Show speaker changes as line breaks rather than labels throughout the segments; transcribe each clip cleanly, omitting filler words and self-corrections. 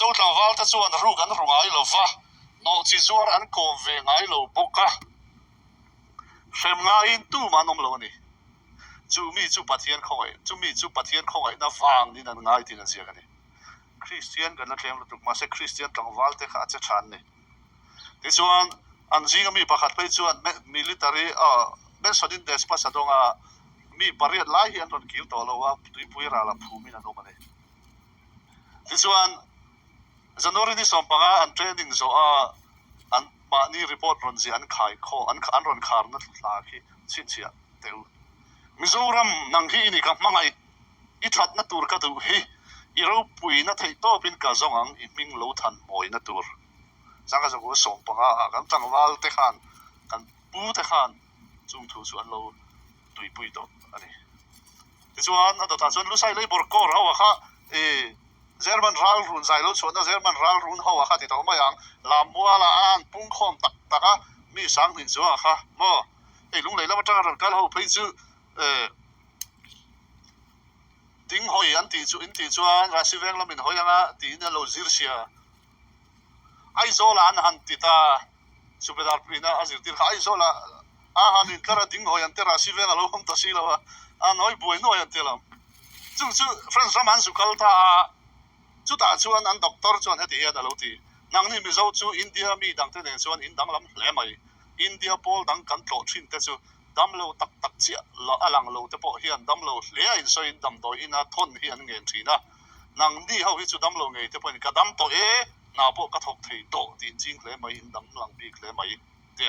zo tlang wal ta chuan ru kan rungai lo va no chi zuar an ko ve ngai lo boka sem nga in tu manom lo ni chu mi chu pathian khoi chu mi chu pathian khoi na wang ni nan ngai tin sia ka ni Christian kan na tlem lu tuk ma se Christian tlang wal te kha che than ni ti chuan an jinga mi pakhat pe chuan military ben sodin des pa sadonga mi pariat lai hi an ron kil to lo wa tui pui ra la phumi na no mane ti chuan January ni sompanga an training zo an ma ni report ron ji an khai kho an ron khar na la khi chin chia teu Mizoram nang hi ni ka mangai I that na tur ka tu hi I ro pui na thei to pin ka zong ang I ming lo than moi na tur sanga zo go sompanga kan tangwal te khan kan pu te khan chung thu chu an lo tui pui to ani ti chuan ado ta chuan lu sai lei bor kor hawa kha German ral run zai lo chuan German ral run hawa kha ti to ma yang lam mua la an pung khom tak taka mi sang hin chu kha mo lung lei la ma tang ran kal ho phei chu ting hoi an ti chu in ti chuan ra si veng lo min hoi anga ti na lo zir sia ai zo la an han ti ta subedar prina azir tir kha ai zo la han in kara ting hoi an te ra si veng lo hom ta si lo an hoi boi no an te lam chu friends raman su kal ta chu ta chuan an doctor chuan heti ya da lo ti nang ni mi zo chu India mi dang te ne chuan in dang lam hle mai India pol dang kan tlo thin te chu dam lo tak tak chia lo alang lo te po hian dam lo hle in so in dam do ina thon hian ngen thina nang ni ho hi chu dam lo ngei te po ka dam to na po ka thok thei to tin jing hle mai in dam lang bi hle mai te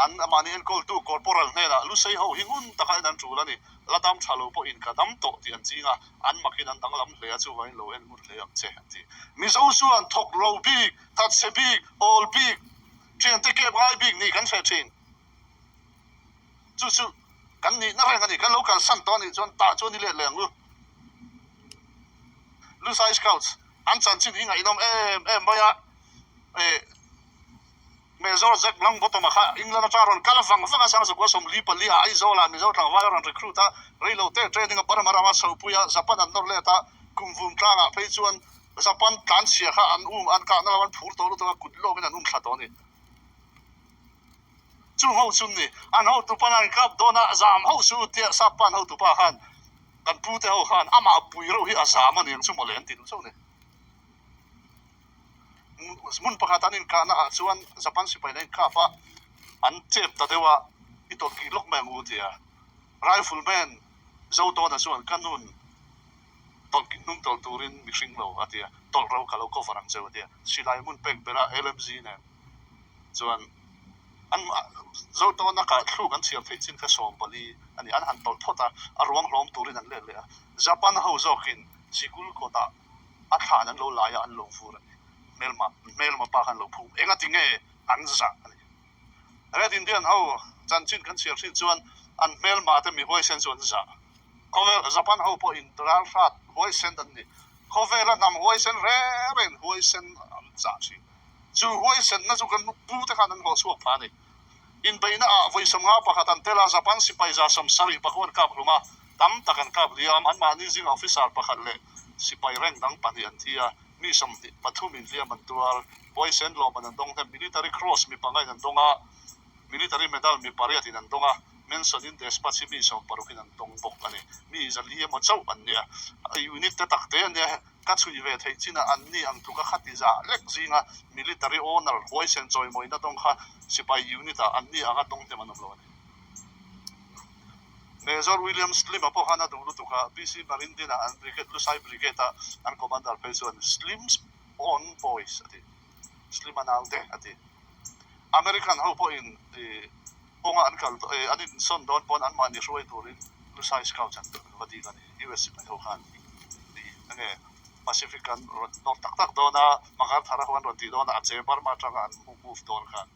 an amani en kol tu corporal ne la lu sei ho hingun takai dan chu la ni la dam thalo po in ka dam to ti an jinga an makin an dang lam hle chu vai lo en mut hle am che ti mi zo su an thok lo big tat se big all big chen te ke bai big ni kan se chin chu kan ni na reng ani kan local san to ni chon ta chon ni le leng lu sai scouts an chan chin hinga inom baya me zo zek lang bottom kha ingla charon kala fang sang so ko som li pali ai zo la mi zo tang vai ron recruit ta reilo te training a para mara so puya Japan an nor le ta kum vum tanga pe chuan Japan tan sia kha an an ka na wan phur to lu to kut lo ben an thla to ni chu ho chun ni an ho tu panan kap dona zam ho su te sa pan ho tu pa khan kan pu te ho khan ama pui ro hi azam an chu mo len tin chu ni mun pakatan in kana chuan Japan Sipai nei ka pa an chep ta dewa I to ki lok me ngu tia rifleman zo to na chuan kanun tol ki nung tol turin mixing lo atia tol ro ka lo ko farang che atia silai mun pek bela LMG ne chuan an zo to na ka thlu kan chiam thei chin ka som pali ani an han tol thota arwang hlom turin an le le Japan ho zokin sikul ko ta a than an lo la ya an lo fur melma pa kan lo phum enga tinge an za ani red indian ho chan chin kan chiam chin chuan an melma te mi huaisen chuan za cover Japan ho po in tral fat huaisen dan ni cover la nam huaisen ren huaisen an za chi chu huaisen na chu kan pu te kan an ho chuak pha ni in baina a voisom nga pakhatan tela Japan Sipai za som sari pakon kap ruma tam takan kap liam an ma ni jing officer pakhat le sipai rank dang pani an thia mi som pathum in liam an tual boys and lo man dong the military cross mi pangai an donga military medal mi pariat in an donga mention in the space mi som parukin an dong bok ani mi zali mo chau an nia unit ta takte an nia ka chui ve thei china an ni ang tuka khati za lek zinga military owner boys and joy moi na dong kha sipai unit an ni anga dong te manam lo ani Major William Slim apo hana dulu tuka BC Marindina and Brigade Lusai Brigade and Commander Pesuan Slim's own boys ati Slim anaude ati American hopo in the ponga ankal adin son don pon an mani ruai turin Lusai Scouts and vadiga ni US mai ho khan di ane Pacific and North tak dona magar thara hwan roti dona ache bar ma tanga an move don khan